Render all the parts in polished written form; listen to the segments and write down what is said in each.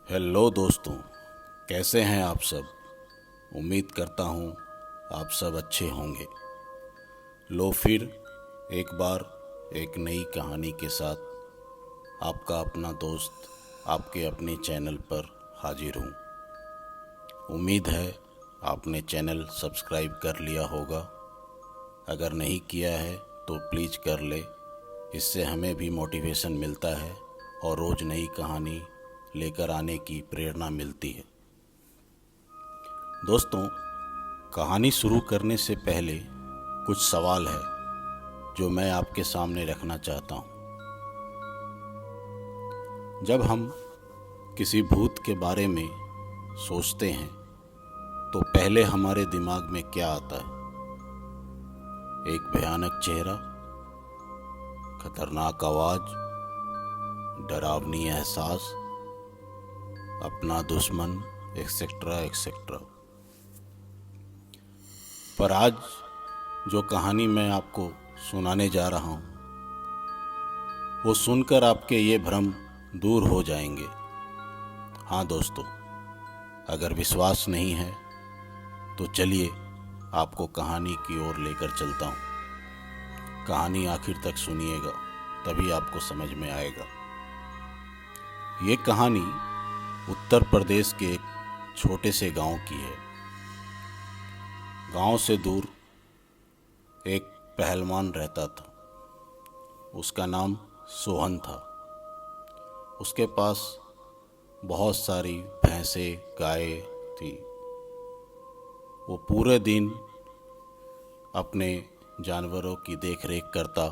Hello दोस्तों, कैसे हैं आप सब। उम्मीद करता हूँ आप सब अच्छे होंगे। लो फिर एक बार एक नई कहानी के साथ आपका अपना दोस्त आपके अपने चैनल पर हाजिर हूँ। उम्मीद है आपने चैनल सब्सक्राइब कर लिया होगा। अगर नहीं किया है तो प्लीज़ कर ले। इससे हमें भी मोटिवेशन मिलता है और रोज़ नई कहानी लेकर आने की प्रेरणा मिलती है। दोस्तों, कहानी शुरू करने से पहले कुछ सवाल है जो मैं आपके सामने रखना चाहता हूँ। जब हम किसी भूत के बारे में सोचते हैं तो पहले हमारे दिमाग में क्या आता है? एक भयानक चेहरा, खतरनाक आवाज़, डरावनी एहसास, अपना दुश्मन, एक्सेट्रा एक्सेट्रा। पर आज जो कहानी मैं आपको सुनाने जा रहा हूँ वो सुनकर आपके ये भ्रम दूर हो जाएंगे। हाँ दोस्तों, अगर विश्वास नहीं है तो चलिए आपको कहानी की ओर लेकर चलता हूँ। कहानी आखिर तक सुनिएगा, तभी आपको समझ में आएगा। ये कहानी उत्तर प्रदेश के एक छोटे से गांव की है। गांव से दूर एक पहलवान रहता था। उसका नाम सोहन था। उसके पास बहुत सारी भैंसें, गायें थी। वो पूरे दिन अपने जानवरों की देखरेख करता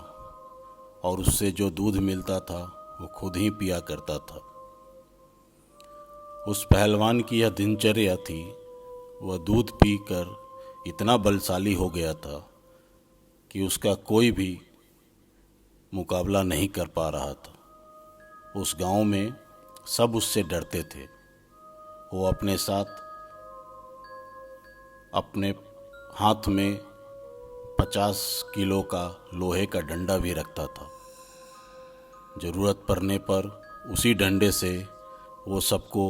और उससे जो दूध मिलता था वो खुद ही पिया करता था। उस पहलवान की यह दिनचर्या थी। वह दूध पीकर इतना बलशाली हो गया था कि उसका कोई भी मुकाबला नहीं कर पा रहा था। उस गांव में सब उससे डरते थे। वो अपने साथ अपने हाथ में 50 किलो का लोहे का डंडा भी रखता था। ज़रूरत पड़ने पर उसी डंडे से वो सबको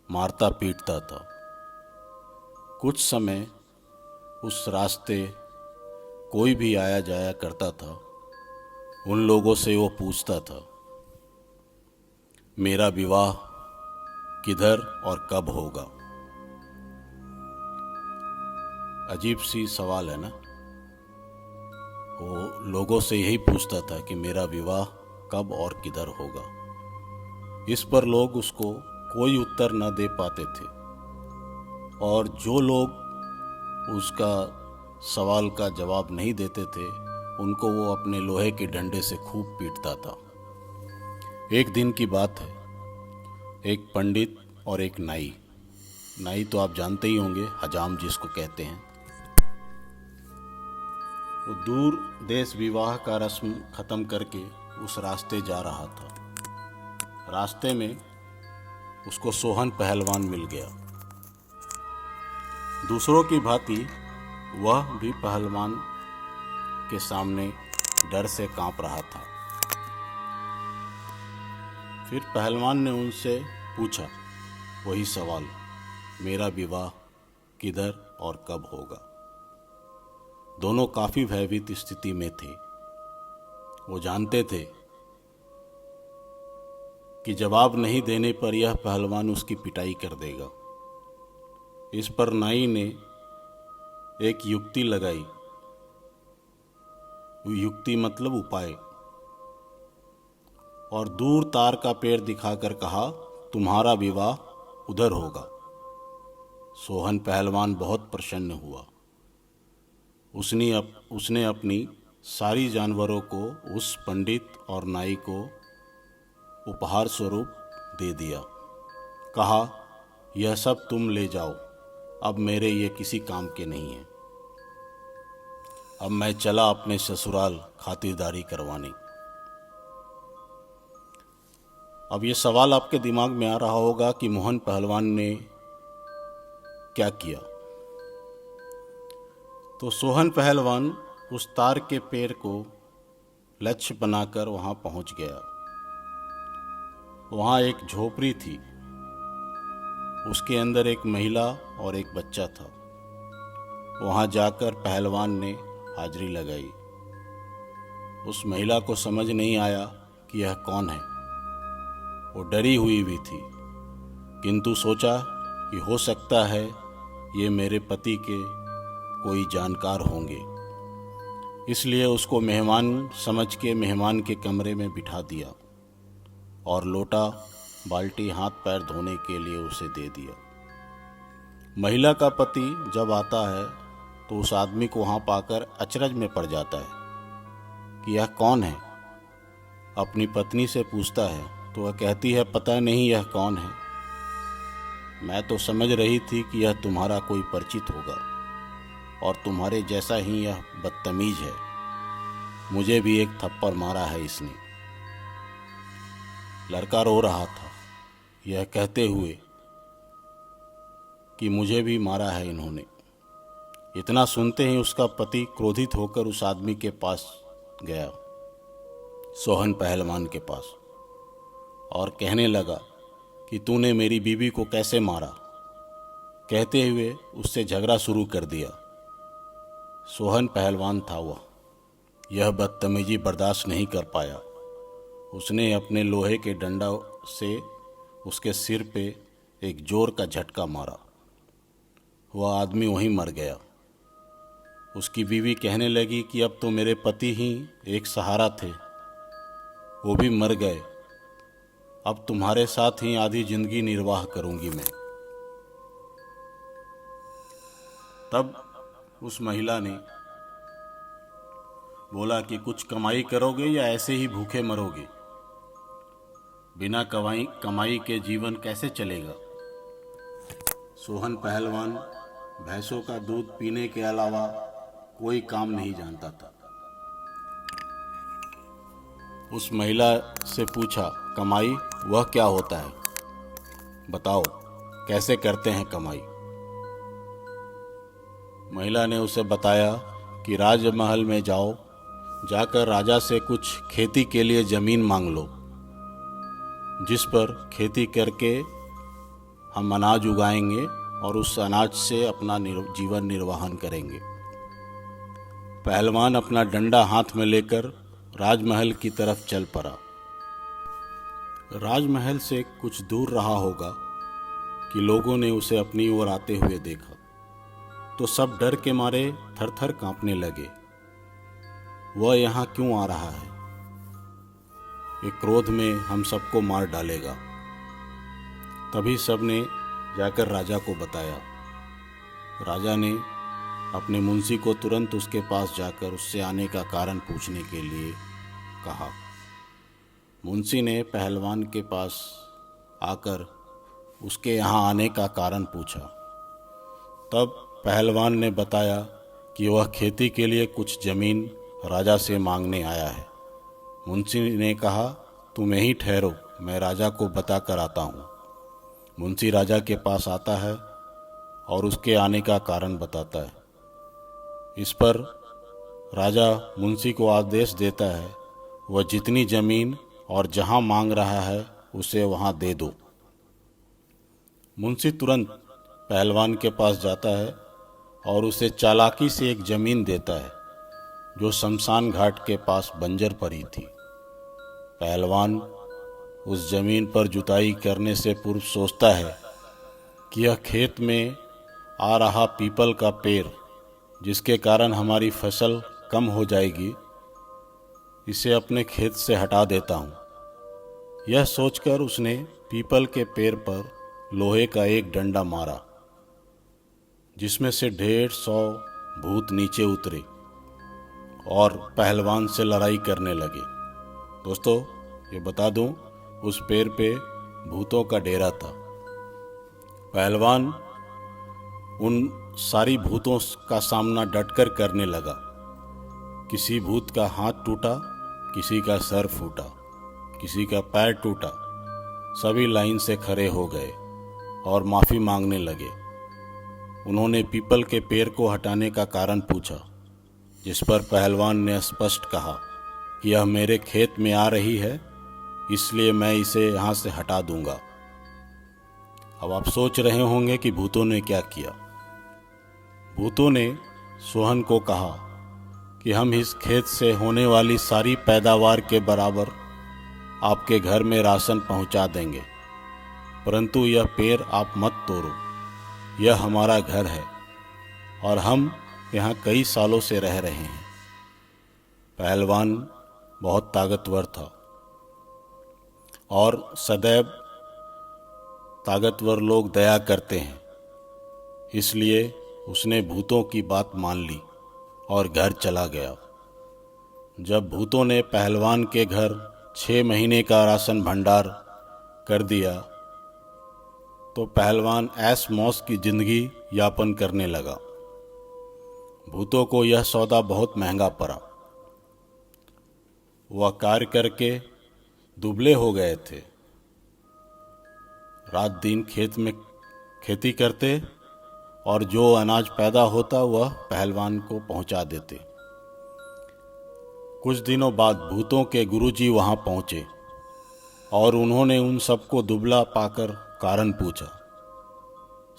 मारता पीटता था। कुछ समय उस रास्ते कोई भी आया जाया करता था। उन लोगों से वो पूछता था, मेरा विवाह किधर और कब होगा? अजीब सी सवाल है ना। वो लोगों से यही पूछता था कि मेरा विवाह कब और किधर होगा। इस पर लोग उसको कोई उत्तर न दे पाते थे और जो लोग उसका सवाल का जवाब नहीं देते थे उनको वो अपने लोहे के डंडे से खूब पीटता था। एक दिन की बात है। एक पंडित और एक नाई। नाई तो आप जानते ही होंगे, हजाम जिसको कहते हैं। वो दूर देश विवाह का रस्म ख़त्म करके उस रास्ते जा रहा था। रास्ते में उसको सोहन पहलवान मिल गया। दूसरों की भांति वह भी पहलवान के सामने डर से कांप रहा था। फिर पहलवान ने उनसे पूछा वही सवाल, मेरा विवाह किधर और कब होगा? दोनों काफ़ी भयभीत स्थिति में थे। वो जानते थे कि जवाब नहीं देने पर यह पहलवान उसकी पिटाई कर देगा। इस पर नाई ने एक युक्ति लगाई। युक्ति मतलब उपाय। और दूर तार का पेड़ दिखाकर कहा, तुम्हारा विवाह उधर होगा। सोहन पहलवान बहुत प्रसन्न हुआ। उसने अपनी सारी जानवरों को उस पंडित और नाई को उपहार स्वरूप दे दिया। कहा, यह सब तुम ले जाओ, अब मेरे ये किसी काम के नहीं हैं। अब मैं चला अपने ससुराल खातिरदारी करवाने। अब ये सवाल आपके दिमाग में आ रहा होगा कि मोहन पहलवान ने क्या किया। तो सोहन पहलवान उस तार के पेड़ को लक्ष्य बनाकर वहाँ पहुँच गया। वहाँ एक झोपड़ी थी। उसके अंदर एक महिला और एक बच्चा था। वहाँ जाकर पहलवान ने हाजिरी लगाई। उस महिला को समझ नहीं आया कि यह कौन है। वो डरी हुई भी थी, किंतु सोचा कि हो सकता है ये मेरे पति के कोई जानकार होंगे, इसलिए उसको मेहमान समझ के मेहमान के कमरे में बिठा दिया और लोटा बाल्टी हाथ पैर धोने के लिए उसे दे दिया। महिला का पति जब आता है तो उस आदमी को वहाँ पाकर अचरज में पड़ जाता है कि यह कौन है। अपनी पत्नी से पूछता है तो वह कहती है, पता नहीं यह कौन है। मैं तो समझ रही थी कि यह तुम्हारा कोई परिचित होगा और तुम्हारे जैसा ही यह बदतमीज है। मुझे भी एक थप्पड़ मारा है इसने। लड़का रो रहा था यह कहते हुए कि मुझे भी मारा है इन्होंने। इतना सुनते ही उसका पति क्रोधित होकर उस आदमी के पास गया, सोहन पहलवान के पास, और कहने लगा कि तूने मेरी बीवी को कैसे मारा। कहते हुए उससे झगड़ा शुरू कर दिया। सोहन पहलवान था वह, यह बदतमीजी बर्दाश्त नहीं कर पाया। उसने अपने लोहे के डंडा से उसके सिर पे एक जोर का झटका मारा। वह आदमी वहीं मर गया। उसकी बीवी कहने लगी कि अब तो मेरे पति ही एक सहारा थे, वो भी मर गए। अब तुम्हारे साथ ही आधी जिंदगी निर्वाह करूंगी मैं। तब उस महिला ने बोला कि कुछ कमाई करोगे या ऐसे ही भूखे मरोगे। बिना कमाई के जीवन कैसे चलेगा। सोहन पहलवान भैंसों का दूध पीने के अलावा कोई काम नहीं जानता था। उस महिला से पूछा, कमाई वह क्या होता है, बताओ कैसे करते हैं कमाई। महिला ने उसे बताया कि राजमहल में जाओ, जाकर राजा से कुछ खेती के लिए ज़मीन मांग लो, जिस पर खेती करके हम अनाज उगाएंगे और उस अनाज से अपना जीवन निर्वाहन करेंगे। पहलवान अपना डंडा हाथ में लेकर राजमहल की तरफ चल पड़ा। राजमहल से कुछ दूर रहा होगा कि लोगों ने उसे अपनी ओर आते हुए देखा तो सब डर के मारे थर थर कांपने लगे। वह यहाँ क्यों आ रहा है, ये क्रोध में हम सबको मार डालेगा। तभी सबने जाकर राजा को बताया। राजा ने अपने मुंशी को तुरंत उसके पास जाकर उससे आने का कारण पूछने के लिए कहा। मुंशी ने पहलवान के पास आकर उसके यहाँ आने का कारण पूछा। तब पहलवान ने बताया कि वह खेती के लिए कुछ ज़मीन राजा से मांगने आया है। मुंशी ने कहा, तुम यहीं ठहरो, मैं राजा को बता कर आता हूँ। मुंशी राजा के पास आता है और उसके आने का कारण बताता है। इस पर राजा मुंशी को आदेश देता है, वह जितनी ज़मीन और जहाँ मांग रहा है उसे वहाँ दे दो। मुंशी तुरंत पहलवान के पास जाता है और उसे चालाकी से एक ज़मीन देता है जो शमशान घाट के पास बंजर पड़ी थी। पहलवान उस ज़मीन पर जुताई करने से पूर्व सोचता है कि यह खेत में आ रहा पीपल का पेड़, जिसके कारण हमारी फसल कम हो जाएगी, इसे अपने खेत से हटा देता हूँ। यह सोचकर उसने पीपल के पेड़ पर लोहे का एक डंडा मारा, जिसमें से 150 भूत नीचे उतरे और पहलवान से लड़ाई करने लगे। दोस्तों, ये बता दूं, उस पेड़ पे भूतों का डेरा था। पहलवान उन सारी भूतों का सामना डटकर करने लगा। किसी भूत का हाथ टूटा, किसी का सर फूटा, किसी का पैर टूटा। सभी लाइन से खड़े हो गए और माफ़ी मांगने लगे। उन्होंने पीपल के पेड़ को हटाने का कारण पूछा, जिस पर पहलवान ने स्पष्ट कहा कि यह मेरे खेत में आ रही है, इसलिए मैं इसे यहाँ से हटा दूंगा। अब आप सोच रहे होंगे कि भूतों ने क्या किया। भूतों ने सोहन को कहा कि हम इस खेत से होने वाली सारी पैदावार के बराबर आपके घर में राशन पहुंचा देंगे, परंतु यह पेड़ आप मत तोड़ो। यह हमारा घर है और हम यहाँ कई सालों से रह रहे हैं। पहलवान बहुत ताकतवर था और सदैव ताकतवर लोग दया करते हैं, इसलिए उसने भूतों की बात मान ली और घर चला गया। जब भूतों ने पहलवान के घर 6 महीने का राशन भंडार कर दिया तो पहलवान ऐश मौज की जिंदगी यापन करने लगा। भूतों को यह सौदा बहुत महंगा पड़ा। वह कार्य करके दुबले हो गए थे। रात दिन खेत में खेती करते और जो अनाज पैदा होता वह पहलवान को पहुंचा देते। कुछ दिनों बाद भूतों के गुरुजी वहां पहुंचे और उन्होंने उन सबको दुबला पाकर कारण पूछा।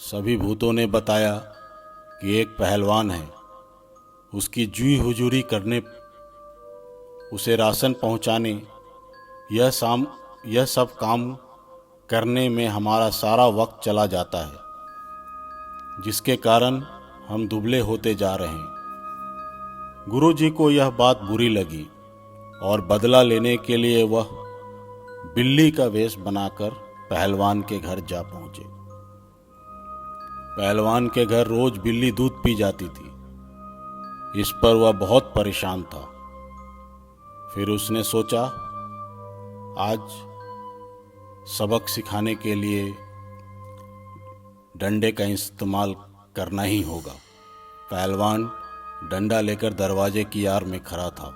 सभी भूतों ने बताया कि एक पहलवान है, उसकी जी हुजूरी करने, उसे राशन पहुंचाने, यह सब काम करने में हमारा सारा वक्त चला जाता है, जिसके कारण हम दुबले होते जा रहे हैं। गुरुजी को यह बात बुरी लगी और बदला लेने के लिए वह बिल्ली का वेश बनाकर पहलवान के घर जा पहुंचे। पहलवान के घर रोज बिल्ली दूध पी जाती थी। इस पर वह बहुत परेशान था। फिर उसने सोचा, आज सबक सिखाने के लिए डंडे का इस्तेमाल करना ही होगा। पहलवान डंडा लेकर दरवाजे की आड़ में खड़ा था।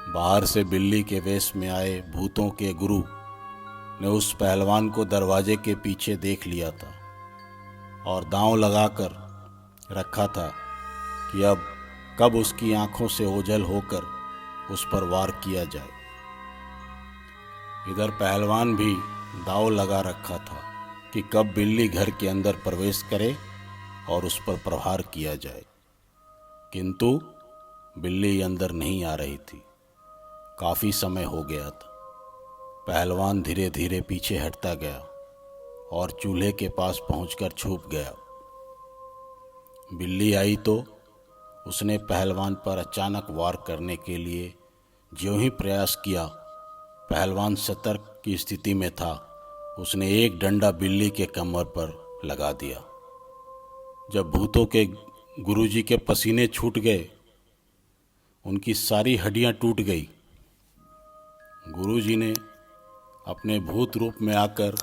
बाहर से बिल्ली के वेश में आए भूतों के गुरु ने उस पहलवान को दरवाजे के पीछे देख लिया था और दांव लगाकर रखा था कि अब कब उसकी आंखों से ओझल होकर उस पर वार किया जाए। इधर पहलवान भी दांव लगा रखा था कि कब बिल्ली घर के अंदर प्रवेश करे और उस पर प्रहार किया जाए, किंतु बिल्ली अंदर नहीं आ रही थी। काफी समय हो गया था। पहलवान धीरे धीरे पीछे हटता गया और चूल्हे के पास पहुंचकर छुप गया। बिल्ली आई तो उसने पहलवान पर अचानक वार करने के लिए ज्यों ही प्रयास किया, पहलवान सतर्क की स्थिति में था। उसने एक डंडा बिल्ली के कमर पर लगा दिया। जब भूतों के गुरुजी के पसीने छूट गए, उनकी सारी हड्डियां टूट गई। गुरुजी ने अपने भूत रूप में आकर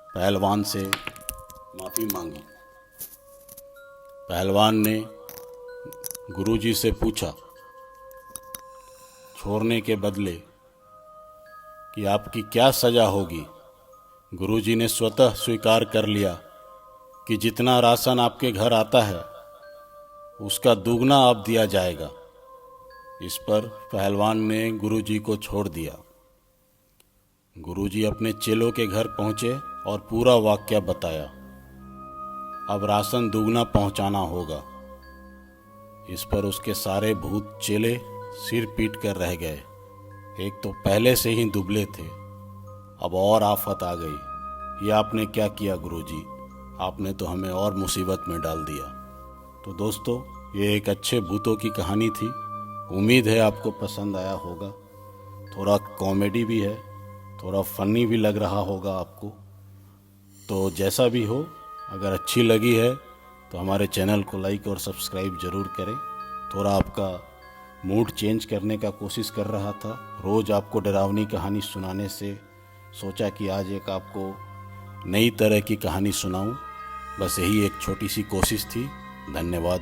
पहलवान से माफ़ी मांगी। पहलवान ने गुरुजी से पूछा, छोड़ने के बदले कि आपकी क्या सज़ा होगी। गुरुजी ने स्वतः स्वीकार कर लिया कि जितना राशन आपके घर आता है उसका दुगना अब दिया जाएगा। इस पर पहलवान ने गुरुजी को छोड़ दिया। गुरुजी अपने चेलों के घर पहुंचे और पूरा वाकया बताया। अब राशन दुगना पहुंचाना होगा। इस पर उसके सारे भूत चेले सिर पीट कर रह गए। एक तो पहले से ही दुबले थे, अब और आफत आ गई। ये आपने क्या किया गुरुजी, आपने तो हमें और मुसीबत में डाल दिया। तो दोस्तों, ये एक अच्छे भूतों की कहानी थी। उम्मीद है आपको पसंद आया होगा। थोड़ा कॉमेडी भी है, थोड़ा फनी भी लग रहा होगा आपको। तो जैसा भी हो, अगर अच्छी लगी है तो हमारे चैनल को लाइक और सब्सक्राइब ज़रूर करें। थोड़ा आपका मूड चेंज करने का कोशिश कर रहा था। रोज़ आपको डरावनी कहानी सुनाने से सोचा कि आज एक आपको नई तरह की कहानी सुनाऊं। बस यही एक छोटी सी कोशिश थी। धन्यवाद।